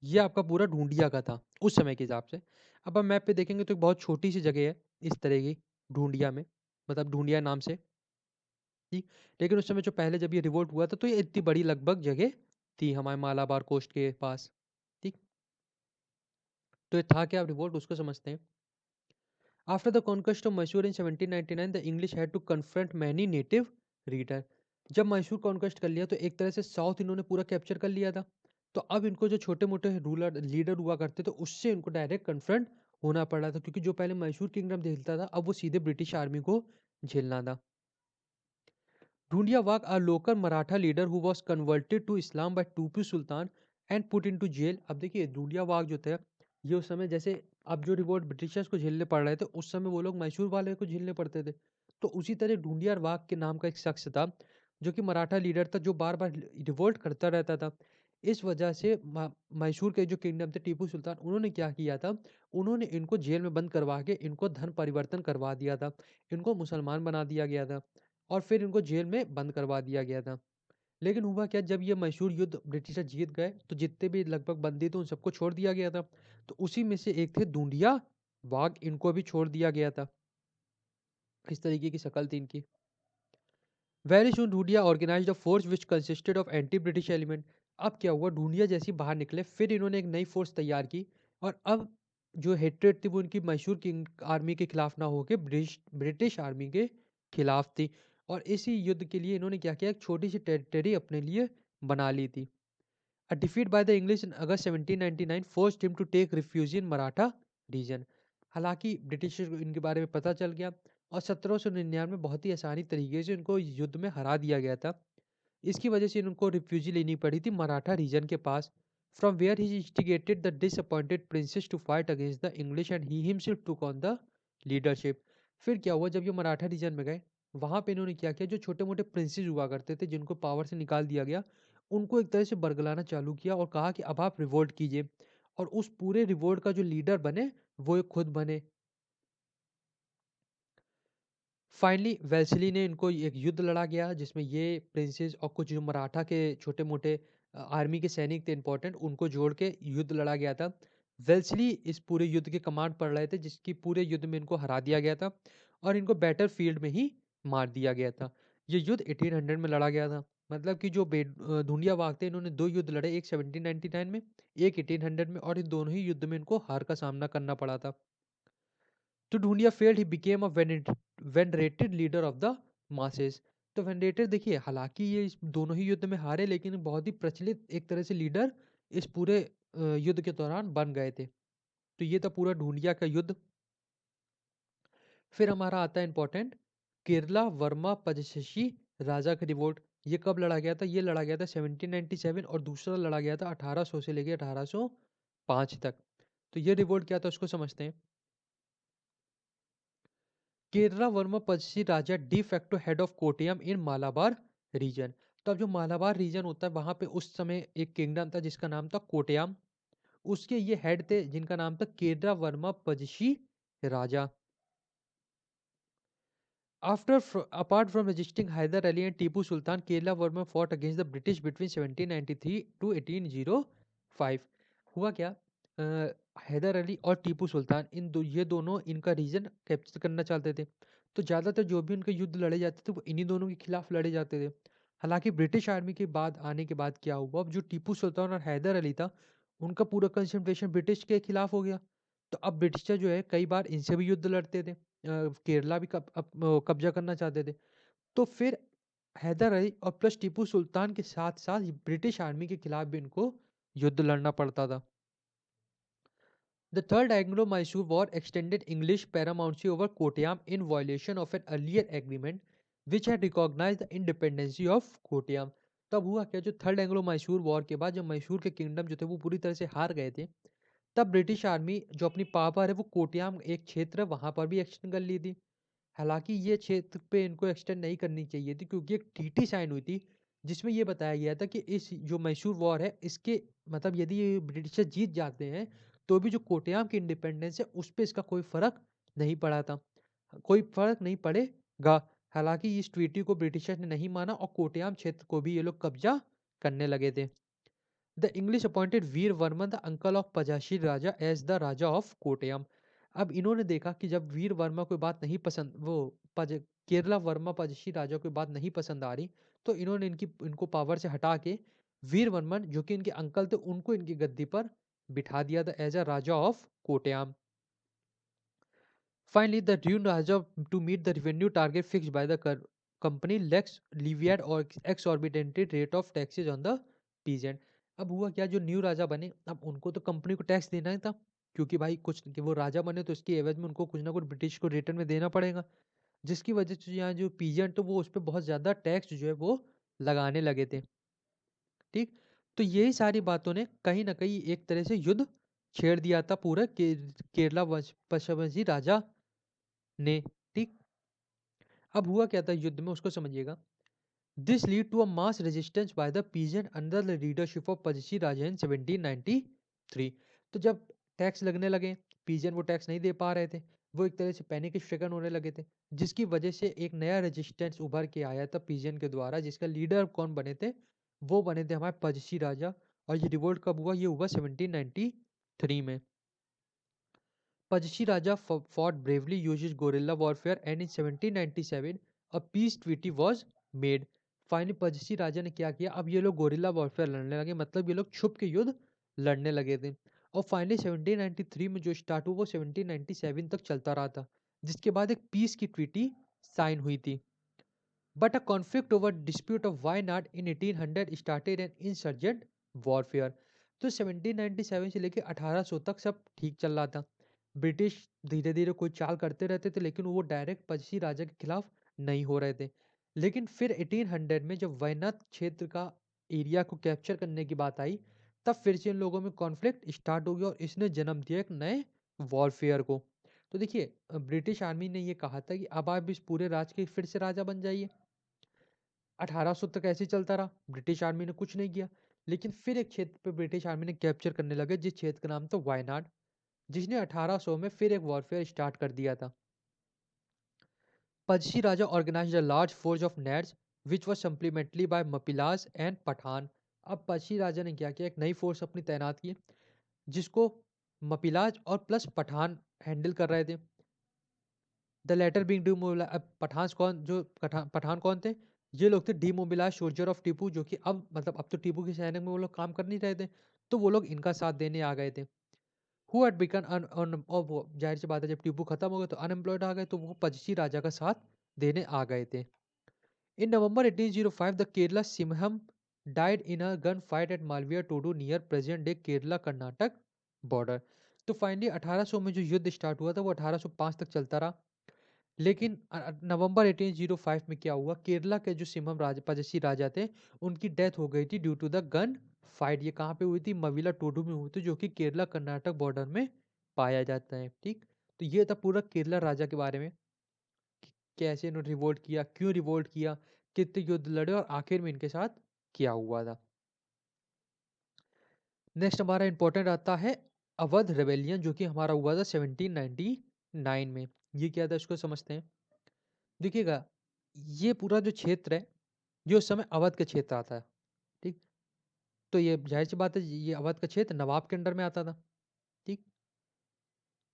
ये आपका पूरा ढूंढिया का था उस समय के हिसाब से। अब आप मैप पे देखेंगे तो एक बहुत छोटी सी जगह है इस तरह की ढूंढिया में, मतलब ढूंढिया नाम से। ठीक, लेकिन उस समय जो पहले जब ये रिवोल्ट हुआ था, तो ये इतनी बड़ी लगभग जगह थी हमारे मालाबार कोस्ट के पास। ठीक, तो ये था क्या रिवोल्ट, उसको समझते हैं। After the conquest of Mysore in 1799, the English had to confront many native reader. जब मैसूर कॉन्क्वेस्ट कर लिया, तो एक तरह से साउथ इन्होंने पूरा कैप्चर कर लिया था। तो अब इनको जो छोटे मोटे रूलर लीडर हुआ करते थे, उससे इनको डायरेक्ट कन्फ्रंट होना पड़ा था, क्योंकि जो पहले मैसूर किंगडम झेलता था, अब वो सीधे ब्रिटिश आर्मी को झेलना था। Dhundia Wagh, a local Maratha leader who was converted to Islam by Tipu Sultan and put into jail. अब देखिए ढूंढिया वाघ जो थे, ये उस समय जैसे अब जो रिवोल्ट ब्रिटिशर्स को झेलने पड़ रहे थे, उस समय वो लोग मैसूर वाले को झेलने पड़ते थे। तो उसी तरह ढूंढिया वाघ के नाम का एक शख्स था, जो कि मराठा लीडर था, जो बार बार रिवोल्ट करता रहता था। इस वजह से मैसूर के जो किंगडम थे, टीपू सुल्तान, उन्होंने क्या किया था, उन्होंने इनको जेल में बंद करवा के इनको धर्म परिवर्तन करवा दिया था, इनको मुसलमान बना दिया गया था और फिर इनको जेल में बंद करवा दिया गया था। लेकिन हुआ क्या, जब ये मैसूर युद्ध ब्रिटिशर जीत गए तो जितने भी लगभग बंदी थे उन सबको छोड़ दिया गया था। तो उसी में से एक थे ढूंढिया वाघ, इनको भी छोड़ दिया गया था। इस तरीके की शक्ल थी इनकी। Very soon Dhundhiya organised a force which consisted of anti British element. अब क्या हुआ, ढूंढिया जैसी बाहर निकले, फिर इन्होंने एक नई फोर्स तैयार की और अब जो हेट्रेड थी वो उनकी मैसूर की आर्मी के खिलाफ ना होके ब्रिटिश ब्रिटिश आर्मी के खिलाफ थी। और इसी युद्ध के लिए इन्होंने क्या किया, एक छोटी सी टेरिटरी अपने लिए बना ली थी। A defeat by the English in August 1799 forced him to take refuge in Maratha region. हालांकि ब्रिटिशर्स को इनके बारे में पता चल गया और 1799 में बहुत ही आसानी तरीके से इनको युद्ध में हरा दिया गया था। इसकी वजह से इनको रिफ्यूजी लेनी पड़ी थी मराठा रीजन के पास, from where he instigated the disappointed princes to fight against the English and he himself took on the leadership. फिर क्या हुआ, जब ये मराठा रीजन में गए, वहां पे इन्होंने क्या किया, जो छोटे मोटे प्रिंसेस हुआ करते थे जिनको पावर से निकाल दिया गया, उनको एक तरह से बरगलाना चालू किया और कहा कि अब आप रिवोल्ट कीजिए। और उस पूरे रिवोल्ट का जो लीडर बने वो एक खुद बने। फाइनली वेल्सली ने इनको एक युद्ध लड़ा गया, जिसमें ये प्रिंसेस और कुछ जो मराठा के छोटे मोटे आर्मी के सैनिक थे इंपॉर्टेंट, उनको जोड़ के युद्ध लड़ा गया था। वेल्सली इस पूरे युद्ध के कमांड पर रहे थे, जिसकी पूरे युद्ध में इनको हरा दिया गया था और इनको बैटल फील्ड में ही मार दिया गया था। ये युद्ध 1800 में लड़ा गया था। मतलब कि जो धुंडिया वाग थे, इन्होंने दो युद्ध लड़े, एक 1799 में, एक 1800 में, और इन दोनों ही युद्ध में इनको हार का सामना करना पड़ा था। तो Dhundhiya failed, he became a venerated leader of the masses. तो वेनरेटेड देखिए, हालांकि ये इस दोनों ही युद्ध में हारे, लेकिन बहुत ही प्रचलित एक तरह से लीडर इस पूरे युद्ध के दौरान बन गए थे। तो ये था पूरा ढूंढिया का युद्ध। फिर हमारा आता है इंपॉर्टेंट, केरला वर्मा पजशशी राजा का रिवोल्ट। ये कब लड़ा गया था, ये लड़ा गया था 1797 और दूसरा लड़ा गया था 1800 से लेकर 1805 तक। तो ये रिवोल्ट क्या था उसको समझते हैं। Kerala Varma Pazhassi Raja de facto head of Kottayam in Malabar region. तो अब जो मालाबार रीजन होता है, वहां पे उस समय एक किंगडम था जिसका नाम था कोटयाम। उसके ये हेड थे जिनका नाम था केरला वर्मा पदशी राजा। After apart from resisting Hyder Ali and Tipu Sultan, Kerala Verma fought against the British between 1793 to 1805। हुआ क्या, हैदर अली और टीपू सुल्तान, ये दोनों इनका रीजन कैप्चर करना चाहते थे। तो ज़्यादातर जो भी उनके युद्ध लड़े जाते थे वो इन्हीं दोनों के खिलाफ लड़े जाते थे। हालांकि ब्रिटिश आर्मी के बाद आने के बाद क्या हुआ, अब जो टीपू सुल्तान और हैदर अली था, उनका पूरा कंसंट्रेशन ब्रिटिश के खिलाफ हो गया। तो अब ब्रिटिशर जो है कई बार इनसे भी युद्ध लड़ते थे, केरला भी कब्जा करना चाहते थे। तो फिर हैदर अली और प्लस टीपू सुल्तान के साथ साथ ब्रिटिश आर्मी के खिलाफ भी इनको युद्ध लड़ना पड़ता था। The Third Anglo-Mysore War extended English paramountcy over Kottayam in violation of an earlier agreement which had recognized the independence of Kottayam। तब हुआ क्या, जो थर्ड एंग्लो मैसूर वॉर के बाद जब मैसूर के किंगडम जो थे वो पूरी तरह से हार गए थे, तब ब्रिटिश आर्मी जो अपनी पावर है वो कोटियाम एक क्षेत्र है वहां पर भी एक्सटेंड कर ली थी। हालांकि ये क्षेत्र पे इनको एक्सटेंड नहीं करनी चाहिए थी, क्योंकि एक ट्रीटी साइन हुई थी जिसमें ये बताया गया था कि इस जो मैसूर वॉर है इसके मतलब यदि ये ब्रिटिशर जीत जाते हैं तो भी जो कोटयाम की इंडिपेंडेंस है उस पर इसका कोई फर्क नहीं पड़ा था, कोई फर्क नहीं पड़ेगा। हालांकि इस ट्रीटी को ब्रिटिशर्स ने नहीं माना और कोटयाम क्षेत्र को भी ये लोग कब्जा करने लगे थे। The English appointed Vira Varma the uncle of Pazhassi Raja as the raja of Kottayam. अब इन्होंने देखा कि जब वीर वर्मा कोई बात नहीं पसंद, वो केरला वर्मा पजाशी राजा कोई बात नहीं पसंद आ रही, तो इन्होंने इनको पावर से हटा के वीर वर्मन जो कि इनके अंकल थे उनको इनकी गद्दी पर बिठा दिया था as a raja of Kottayam. Finally, the new Raja, to meet the revenue target fixed by the company, Lex levied or exorbitant rate of taxes on the peasant। अब हुआ क्या, जो न्यू राजा बने, अब उनको तो कंपनी को टैक्स देना ही था, क्योंकि भाई कुछ कि वो राजा बने तो इसके एवज में उनको कुछ ना कुछ ब्रिटिश को रिटर्न में देना पड़ेगा। जिसकी वजह से यहाँ जो पीजेंट तो वो उस पे बहुत ज़्यादा टैक्स जो है वो लगाने लगे थे। ठीक, तो यही सारी बातों ने कहीं ना कहीं एक तरह से युद्ध छेड़ दिया था पूरा केरला पशुवंशी राजा ने। ठीक, अब हुआ क्या था युद्ध में उसको समझिएगा। This lead to a mass resistance by the peasant under the leadership of Pazhassi Raja in 1793। तो जब टैक्स लगने लगे, पीजेंट वो टैक्स नहीं दे पा रहे थे, वो एक तरह से पैनिक स्ट्रिकन होने लगे थे, जिसकी वजह से एक नया रेजिस्टेंस उभर के आया था पीजेंट के द्वारा, जिसका लीडर कौन बने थे, वो बने थे हमारे पजशी राजा। और ये रिवोल्ट कब हुआ, ये हुआ 1793 में। Pajshi Raja fought bravely, used guerrilla warfare, and in 1797 a peace treaty was made. Finally Pazhassi Raja ने क्या किया, अब ये लोग गोरिल्ला वॉरफेयर लड़ने लगे, मतलब ये लोग छुप के युद्ध लड़ने लगे थे। और फाइनली 1793 में जो स्टार्ट हुआ वो 1797 तक चलता रहा था, जिसके बाद एक पीस की ट्रीटी साइन हुई थी। But a conflict over dispute of Wayanad in 1800 started an insurgent warfare. तो 1797 से लेकर 1800 तक सब ठीक चल रहा था। ब्रिटिश धीरे धीरे कोई चाल करते रहते थे, लेकिन वो डायरेक्ट पजशी राजा के खिलाफ नहीं हो रहे थे। लेकिन फिर 1800 में जब वायनाड क्षेत्र का एरिया को कैप्चर करने की बात आई, तब फिर से इन लोगों में कॉन्फ्लिक्ट स्टार्ट हो गया और इसने जन्म दिया एक नए वॉरफेयर को। तो देखिए, ब्रिटिश आर्मी ने ये कहा था कि अब आप इस पूरे राज्य के फिर से राजा बन जाइए। 1800 तक ऐसे ही चलता रहा, ब्रिटिश आर्मी ने कुछ नहीं किया। लेकिन फिर एक क्षेत्र पे ब्रिटिश आर्मी ने कैप्चर करने लगे, जिस क्षेत्र का नाम था वायनाड, जिसने 1800 में फिर एक वॉरफेयर स्टार्ट कर दिया था। Pazhassi Raja organised a large force of Nairs which was supplemented by Mappilas and Pathan. अब पजशी राजा ने क्या किया, एक नई फोर्स अपनी तैनात की, जिसको मपिलाज और प्लस पठान हैंडल कर रहे थे। The letter being demobilise. अब पठान कौन, जो पठान कौन थे, ये लोग थे डिमोबिलाइज सोल्जर ऑफ टीपू, जो कि अब मतलब अब तो टीपू की सैनिक में वो लोग काम कर नहीं रहे थे, तो वो लोग इनका साथ देने आ गए थे। हु हैड बिकन और वो जाहिर सी बात है, जब टीपू खत्म हो गए तो अनएम्प्लॉयड आ गए, तो वो पजशी राजा का साथ देने आ गए थे। In November 1805 the Kerala Simham died in a gun fight at Mavila Thodu near present day Kerala Karnataka border. तो फाइनली 1800 में जो युद्ध स्टार्ट हुआ था वो 1805 तक चलता रहा। लेकिन नवंबर 1805 में क्या हुआ, केरला के जो सिमम राजा पजसी राजा थे, उनकी डेथ हो गई थी due to the gun fight. ये कहाँ पे हुई थी, मविला टोडू में हुई थी, जो कि केरला कर्नाटक बॉर्डर में पाया जाता है। ठीक, तो ये था पूरा केरला राजा के बारे में, कि कैसे इन्होंने रिवोल्ट किया, क्यों रिवोल्ट किया, कितने युद्ध लड़े और आखिर में इनके साथ क्या हुआ था। नेक्स्ट हमारा इंपॉर्टेंट आता है अवध रेबेलियन, जो कि हमारा हुआ था 1799 में। ये क्या था, इसको समझते हैं। देखिएगा, ये पूरा जो क्षेत्र है, ये उस समय अवध का क्षेत्र आता है। ठीक, तो ये जाहिर सी बात है, ये अवध का क्षेत्र नवाब के अंडर में आता था। ठीक,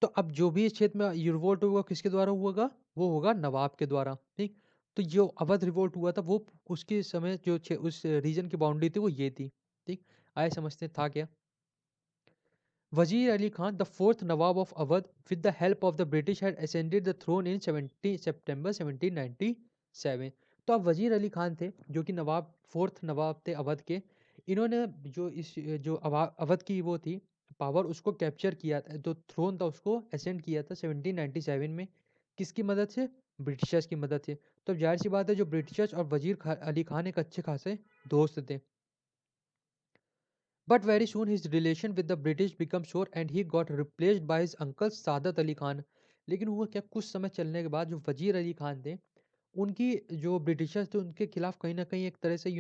तो अब जो भी इस क्षेत्र में रिवोल्ट होगा किसके द्वारा होगा, वो होगा नवाब के द्वारा। ठीक, तो जो अवध रिवोल्ट हुआ था वो उसके समय जो उस रीजन की बाउंड्री थी वो ये थी। ठीक, आए समझते हैं था क्या। Wazir Ali Khan, the fourth Nawab of Awadh, with the help of the British, had ascended the throne in 70 September 1797। तो अब वजीर अली खान थे, जो कि नवाब फोर्थ नवाब थे अवध के। इन्होंने जो इस जो अवध की वो थी पावर, उसको कैप्चर किया था, जो थ्रोन था उसको असेंड किया था 1797 में। किसकी मदद से, ब्रिटिशर्स की मदद से। तो अब जाहिर सी बात है, जो ब्रिटिशर्स और अली खान एक अच्छे खासे दोस्त थे। But very soon his relation with the British became sour and he got replaced by his uncle Saadat Ali Khan. लेकिन हुआ क्या, कुछ समय चलने के बाद जो वजीर अली खान थे, उनकी जो ब्रिटिशर्स थे उनके खिलाफ कहीं ना कहीं एक तरह से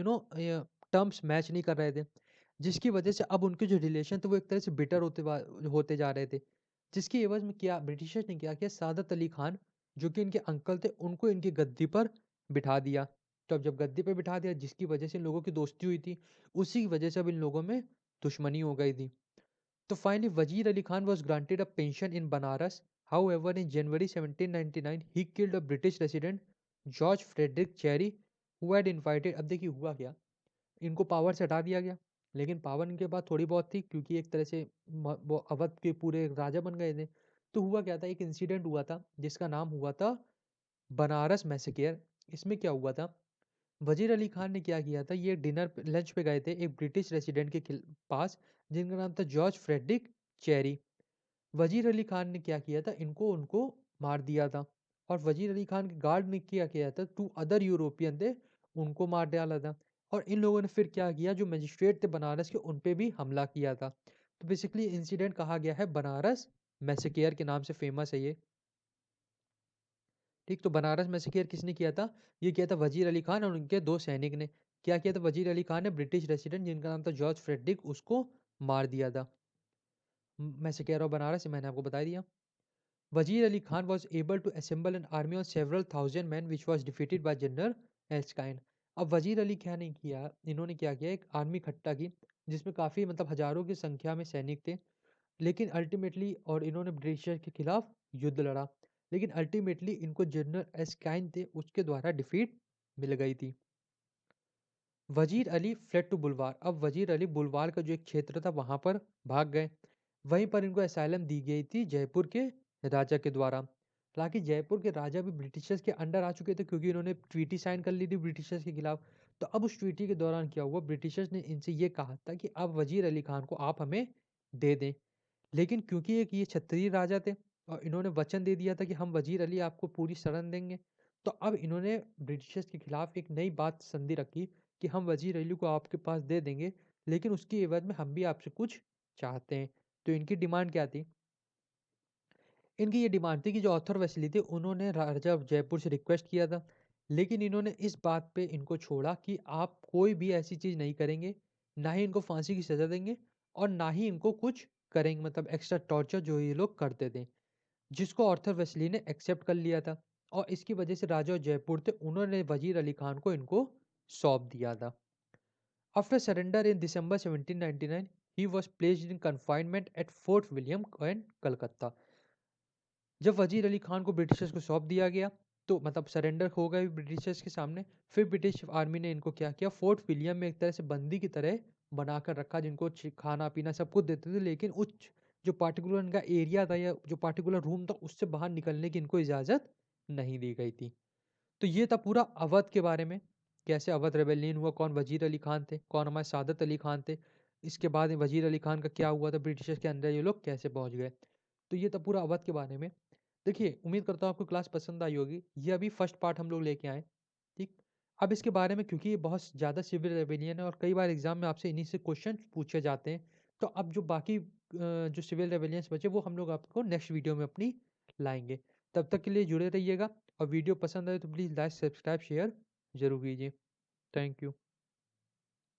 टर्म्स मैच नहीं कर रहे थे, जिसकी वजह से अब उनके जो रिलेशन थे वो एक तरह से बिटर होते जा रहे थे। जिसकी एवज में क्या ब्रिटिशर्स ने क्या किया, सादत अली खान जो कि इनके अंकल थे, उनको इनकी गद्दी पर बिठा दिया। तो अब जब गद्दी पर बिठा दिया, जिसकी वजह से इन लोगों की दोस्ती हुई थी, उसी की वजह से अब इन लोगों में दुश्मनी हो गई थी। तो फाइनली वजीर Ali Khan was granted a pension in Banaras. However, in January 1799, he killed a British resident, George Frederick Cherry, who had invited। अब देखिए हुआ क्या, इनको पावर से हटा दिया गया, लेकिन पावर इनके पास थोड़ी बहुत थी, क्योंकि एक तरह से वो अवध के पूरे राजा बन गए थे। तो हुआ क्या था, एक इंसिडेंट हुआ था जिसका नाम हुआ था बनारस मैसेकेयर। इसमें क्या हुआ था, वजीर अली खान ने क्या किया था, ये डिनर लंच पे गए थे एक ब्रिटिश रेसिडेंट के पास, जिनका नाम था जॉर्ज फ्रेडरिक चेरी। वजीर अली खान ने क्या किया था, इनको उनको मार दिया था। और वजीर अली खान के गार्ड ने क्या किया था, 2 अदर यूरोपियन थे, उनको मार डाला था। और इन लोगों ने फिर क्या किया, जो मजिस्ट्रेट थे बनारस के, उन पे भी हमला किया था। तो बेसिकली इंसिडेंट कहा गया है बनारस मैसेकेयर के नाम से फेमस है ये। ठीक, तो बनारस मैसेकेयर किसने किया था? ये किया था वजीर अली खान और उनके 2 सैनिक ने। क्या किया था वजीर अली खान ने? ब्रिटिश रेसिडेंट जिनका नाम था जॉर्ज फ्रेडरिक, उसको मार दिया था। मैसेकेयर और बनारस, ये मैंने आपको बता दिया। Wazir Ali Khan was able to assemble an army of several thousand men which was defeated by General Erskine. अब वजीर अली क्या नहीं किया, इन्होंने क्या किया, एक आर्मी इकट्ठा की जिसमें काफ़ी मतलब हजारों की संख्या में सैनिक थे। लेकिन अल्टीमेटली, और इन्होंने ब्रिटिशर के खिलाफ युद्ध लड़ा, लेकिन अल्टीमेटली इनको जनरल एस्काइन थे उसके द्वारा डिफीट मिल गई थी। वजीर अली फ्लेड टू बुलवार। अब वजीर अली बुलवार का जो एक क्षेत्र था वहां पर भाग गए। वहीं पर इनको असाइलम दी गई थी जयपुर के राजा के द्वारा। हालांकि जयपुर के राजा भी ब्रिटिशर्स के अंडर आ चुके थे क्योंकि इन्होंने ट्वीटी साइन कर ली थी ब्रिटिशर्स के खिलाफ। तो अब उस ट्वीटी के दौरान क्या हुआ, ब्रिटिशर्स ने इनसे ये कहा था कि अब वजीर अली खान को आप हमें दे दें। लेकिन क्योंकि एक ये क्षत्रिय राजा थे और इन्होंने वचन दे दिया था कि हम वजीर अली आपको पूरी शरण देंगे, तो अब इन्होंने ब्रिटिशर्स के खिलाफ एक नई बात संधि रखी कि हम वजीर अली को आपके पास दे देंगे, लेकिन उसकी एवज में हम भी आपसे कुछ चाहते हैं। तो इनकी डिमांड क्या थी? इनकी ये डिमांड थी कि जो ऑथर वेस्ली थे उन्होंने राजा जयपुर से रिक्वेस्ट किया था, लेकिन इन्होंने इस बात पे इनको छोड़ा कि आप कोई भी ऐसी चीज़ नहीं करेंगे, ना ही इनको फांसी की सज़ा देंगे और ना ही इनको कुछ करेंगे, मतलब एक्स्ट्रा टॉर्चर जो ये लोग करते थे, जिसको ऑर्थर वेस्ली ने एक्सेप्ट कर लिया था। और इसकी वजह से राजा जयपुर थे उन्होंने वजीर अली खान को इनको सौंप दिया था। After surrender in December 1799 he was placed in confinement at Fort William and Calcutta. जब वजीर अली खान को ब्रिटिशर्स को सौंप दिया गया, तो मतलब सरेंडर हो गए ब्रिटिशर्स के सामने, फिर ब्रिटिश आर्मी ने इनको क्या किया, फोर्ट विलियम में एक तरह से बंदी की तरह बनाकर रखा, जिनको खाना पीना सब कुछ देते थे, लेकिन उच्च जो पार्टिकुलर इनका एरिया था या जो पार्टिकुलर रूम था उससे बाहर निकलने की इनको इजाज़त नहीं दी गई थी। तो ये था पूरा अवध के बारे में, कैसे अवध रेबेलियन हुआ, कौन वजीर अली खान थे, कौन हमारे सादत अली खान थे, इसके बाद वजीर अली खान का क्या हुआ था, ब्रिटिशर्स के अंदर ये लोग कैसे पहुंच गए। तो ये था पूरा अवध के बारे में। देखिए, उम्मीद करता हूँ आपको क्लास पसंद आई होगी। ये अभी फर्स्ट पार्ट हम लोग लेके आए, ठीक। अब इसके बारे में, क्योंकि ये बहुत ज़्यादा सिविल रेबेलियन है और कई बार एग्जाम में आपसे इन्हीं से क्वेश्चन पूछे जाते हैं, तो अब जो बाकी जो सिविल रेबेलियंस बचे वो हम लोग आपको नेक्स्ट वीडियो में अपनी लाएंगे। तब तक के लिए जुड़े रहिएगा, और वीडियो पसंद आए तो प्लीज़ लाइक सब्सक्राइब शेयर जरूर कीजिए। Thank you.